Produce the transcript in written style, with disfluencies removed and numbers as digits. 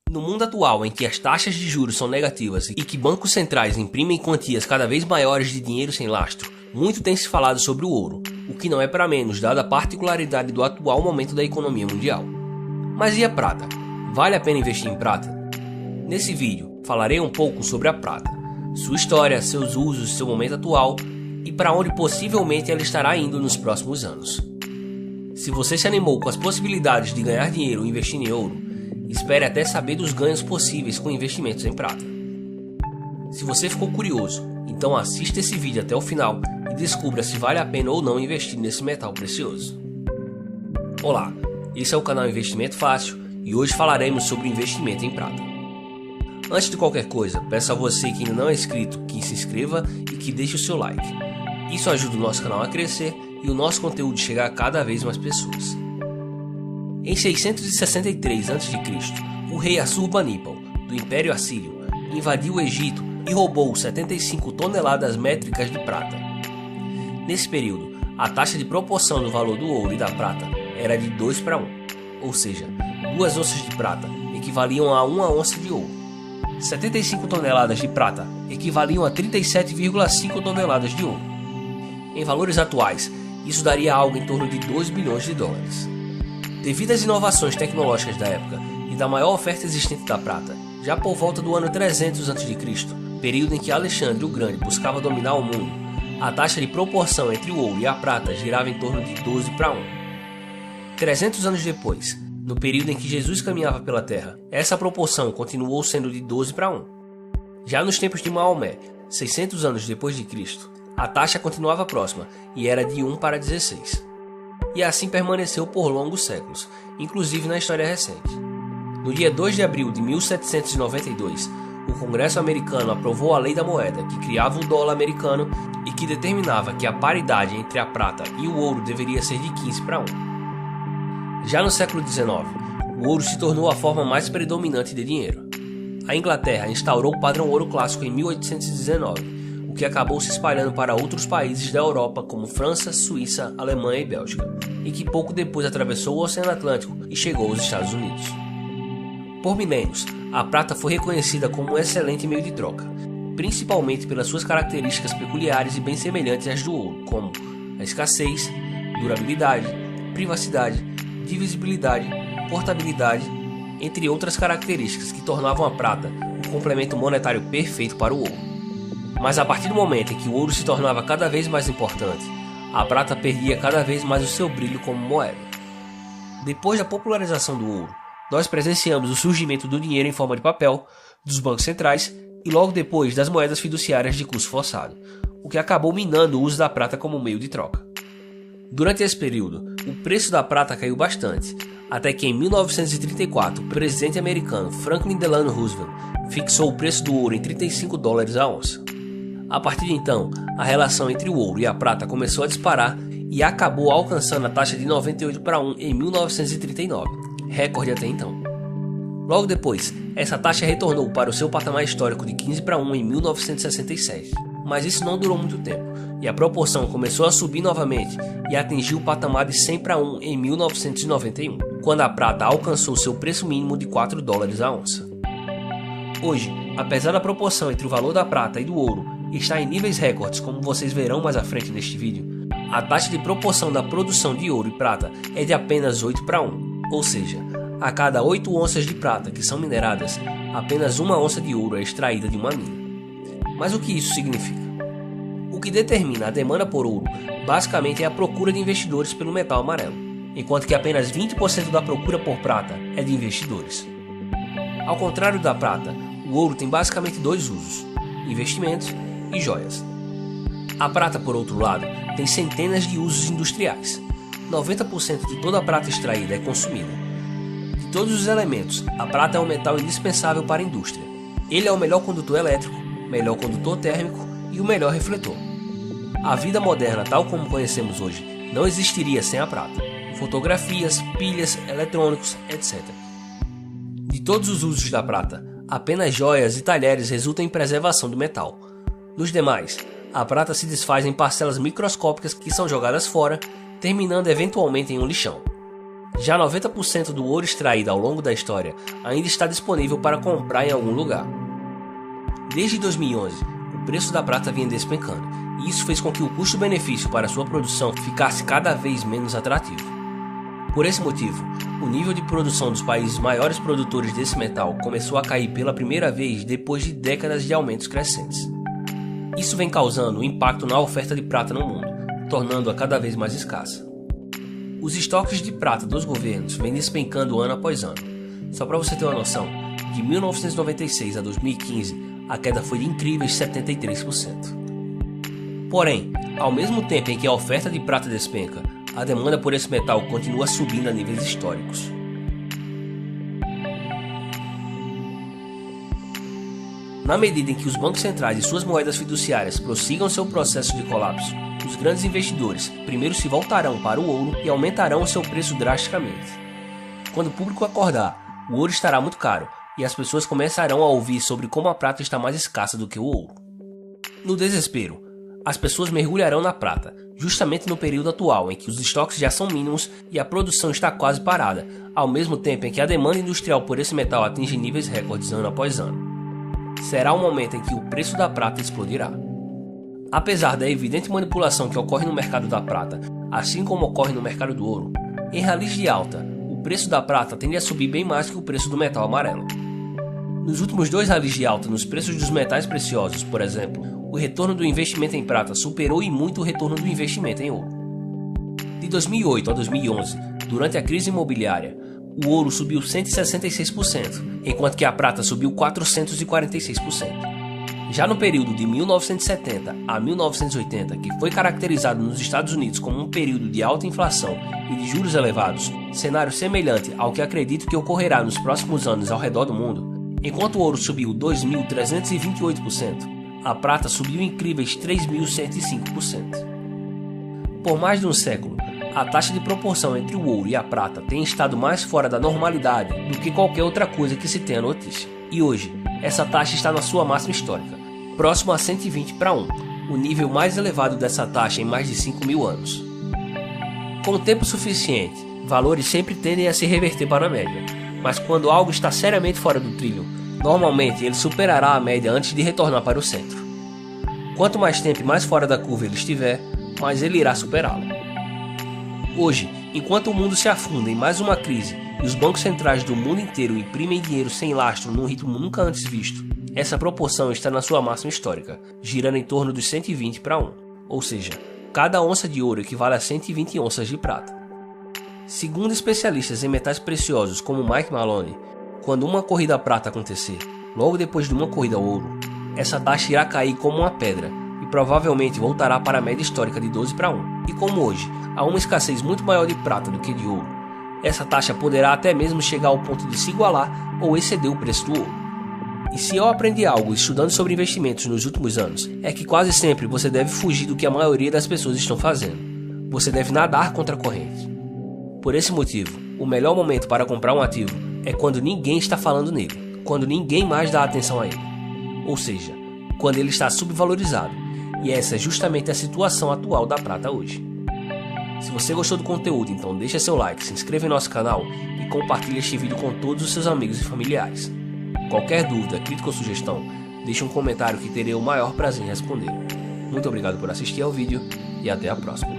No mundo atual, em que as taxas de juros são negativas e que bancos centrais imprimem quantias cada vez maiores de dinheiro sem lastro, muito tem se falado sobre o ouro, o que não é para menos dada a particularidade do atual momento da economia mundial. Mas e a prata? Vale a pena investir em prata? Nesse vídeo, falarei um pouco sobre a prata, sua história, seus usos, seu momento atual e para onde possivelmente ela estará indo nos próximos anos. Se você se animou com as possibilidades de ganhar dinheiro investindo em ouro, espere até saber dos ganhos possíveis com investimentos em prata. Se você ficou curioso, então assista esse vídeo até o final e descubra se vale a pena ou não investir nesse metal precioso. Olá, esse é o canal Investimento Fácil e hoje falaremos sobre investimento em prata. Antes de qualquer coisa, peço a você que ainda não é inscrito que se inscreva e que deixe o seu like. Isso ajuda o nosso canal a crescer e o nosso conteúdo chegar a cada vez mais pessoas. Em 663 a.C., o rei Assurbanipal, do Império Assírio, invadiu o Egito e roubou 75 toneladas métricas de prata. Nesse período, a taxa de proporção do valor do ouro e da prata era de 2 para 1, ou seja, 2 onças de prata equivaliam a 1 onça de ouro. 75 toneladas de prata equivaliam a 37,5 toneladas de ouro. Em valores atuais, isso daria algo em torno de 2 bilhões de dólares. Devido às inovações tecnológicas da época e da maior oferta existente da prata, já por volta do ano 300 a.C., período em que Alexandre o Grande buscava dominar o mundo, a taxa de proporção entre o ouro e a prata girava em torno de 12 para 1. 300 anos depois, no período em que Jesus caminhava pela terra, essa proporção continuou sendo de 12 para 1. Já nos tempos de Maomé, 600 anos depois de Cristo, a taxa continuava próxima e era de 1 para 16. E assim permaneceu por longos séculos, inclusive na história recente. No dia 2 de abril de 1792, o Congresso americano aprovou a Lei da Moeda, que criava o dólar americano e que determinava que a paridade entre a prata e o ouro deveria ser de 15 para 1. Já no século XIX, o ouro se tornou a forma mais predominante de dinheiro. A Inglaterra instaurou o padrão ouro clássico em 1819, o que acabou se espalhando para outros países da Europa como França, Suíça, Alemanha e Bélgica, e que pouco depois atravessou o Oceano Atlântico e chegou aos Estados Unidos. Por milênios, a prata foi reconhecida como um excelente meio de troca, principalmente pelas suas características peculiares e bem semelhantes às do ouro, como a escassez, durabilidade, privacidade, divisibilidade, portabilidade, entre outras características que tornavam a prata um complemento monetário perfeito para o ouro. Mas a partir do momento em que o ouro se tornava cada vez mais importante, a prata perdia cada vez mais o seu brilho como moeda. Depois da popularização do ouro, nós presenciamos o surgimento do dinheiro em forma de papel, dos bancos centrais e logo depois das moedas fiduciárias de curso forçado, o que acabou minando o uso da prata como meio de troca. Durante esse período, o preço da prata caiu bastante, até que em 1934 o presidente americano Franklin Delano Roosevelt fixou o preço do ouro em 35 dólares a onça. A partir de então, a relação entre o ouro e a prata começou a disparar e acabou alcançando a taxa de 98 para 1 em 1939, recorde até então. Logo depois, essa taxa retornou para o seu patamar histórico de 15 para 1 em 1967, mas isso não durou muito tempo, e a proporção começou a subir novamente e atingiu o patamar de 100 para 1 em 1991, quando a prata alcançou seu preço mínimo de 4 dólares a onça. Hoje, apesar da proporção entre o valor da prata e do ouro está em níveis recordes, como vocês verão mais à frente neste vídeo, a taxa de proporção da produção de ouro e prata é de apenas 8 para 1, ou seja, a cada 8 onças de prata que são mineradas, apenas 1 onça de ouro é extraída de uma mina. Mas o que isso significa? O que determina a demanda por ouro basicamente é a procura de investidores pelo metal amarelo, enquanto que apenas 20% da procura por prata é de investidores. Ao contrário da prata, o ouro tem basicamente 2 usos: investimentos e joias. A prata, por outro lado, tem centenas de usos industriais. 90% de toda a prata extraída é consumida. De todos os elementos, a prata é um metal indispensável para a indústria. Ele é o melhor condutor elétrico, melhor condutor térmico e o melhor refletor. A vida moderna, tal como conhecemos hoje, não existiria sem a prata. Fotografias, pilhas, eletrônicos, etc. De todos os usos da prata, apenas joias e talheres resultam em preservação do metal. Nos demais, a prata se desfaz em parcelas microscópicas que são jogadas fora, terminando eventualmente em um lixão. Já 90% do ouro extraído ao longo da história ainda está disponível para comprar em algum lugar. Desde 2011, o preço da prata vinha despencando, e isso fez com que o custo-benefício para sua produção ficasse cada vez menos atrativo. Por esse motivo, o nível de produção dos países maiores produtores desse metal começou a cair pela primeira vez depois de décadas de aumentos crescentes. Isso vem causando um impacto na oferta de prata no mundo, tornando-a cada vez mais escassa. Os estoques de prata dos governos vêm despencando ano após ano. Só para você ter uma noção, de 1996 a 2015, a queda foi de incríveis 73%. Porém, ao mesmo tempo em que a oferta de prata despenca, a demanda por esse metal continua subindo a níveis históricos. Na medida em que os bancos centrais e suas moedas fiduciárias prossigam seu processo de colapso, os grandes investidores primeiro se voltarão para o ouro e aumentarão o seu preço drasticamente. Quando o público acordar, o ouro estará muito caro e as pessoas começarão a ouvir sobre como a prata está mais escassa do que o ouro. No desespero, as pessoas mergulharão na prata, justamente no período atual em que os estoques já são mínimos e a produção está quase parada, ao mesmo tempo em que a demanda industrial por esse metal atinge níveis recordes ano após ano. Será o momento em que o preço da prata explodirá. Apesar da evidente manipulação que ocorre no mercado da prata, assim como ocorre no mercado do ouro, em ralis de alta, o preço da prata tende a subir bem mais que o preço do metal amarelo. Nos últimos 2 ralis de alta nos preços dos metais preciosos, por exemplo, o retorno do investimento em prata superou e muito o retorno do investimento em ouro. De 2008 a 2011, durante a crise imobiliária, o ouro subiu 166%, enquanto que a prata subiu 446%. Já no período de 1970 a 1980, que foi caracterizado nos Estados Unidos como um período de alta inflação e de juros elevados, cenário semelhante ao que acredito que ocorrerá nos próximos anos ao redor do mundo, enquanto o ouro subiu 2.328%, a prata subiu incríveis 3.105%. Por mais de um século, a taxa de proporção entre o ouro e a prata tem estado mais fora da normalidade do que qualquer outra coisa que se tenha notícia. E hoje, essa taxa está na sua máxima histórica, próximo a 120:1, o nível mais elevado dessa taxa em mais de 5.000 anos. Com tempo suficiente, valores sempre tendem a se reverter para a média, mas quando algo está seriamente fora do trilho, normalmente ele superará a média antes de retornar para o centro. Quanto mais tempo e mais fora da curva ele estiver, mais ele irá superá-lo. Hoje, enquanto o mundo se afunda em mais uma crise e os bancos centrais do mundo inteiro imprimem dinheiro sem lastro num ritmo nunca antes visto, essa proporção está na sua máxima histórica, girando em torno dos 120:1, ou seja, cada onça de ouro equivale a 120 onças de prata. Segundo especialistas em metais preciosos como Mike Maloney, quando uma corrida à prata acontecer, logo depois de uma corrida ao ouro, essa taxa irá cair como uma pedra e provavelmente voltará para a média histórica de 12:1. E como hoje há uma escassez muito maior de prata do que de ouro, essa taxa poderá até mesmo chegar ao ponto de se igualar ou exceder o preço do ouro. E se eu aprendi algo estudando sobre investimentos nos últimos anos, é que quase sempre você deve fugir do que a maioria das pessoas estão fazendo. Você deve nadar contra a corrente. Por esse motivo, o melhor momento para comprar um ativo é quando ninguém está falando nele, quando ninguém mais dá atenção a ele. Ou seja, quando ele está subvalorizado. E essa é justamente a situação atual da prata hoje. Se você gostou do conteúdo, então deixa seu like, se inscreva em nosso canal e compartilhe este vídeo com todos os seus amigos e familiares. Qualquer dúvida, crítica ou sugestão, deixe um comentário que terei o maior prazer em responder. Muito obrigado por assistir ao vídeo e até a próxima.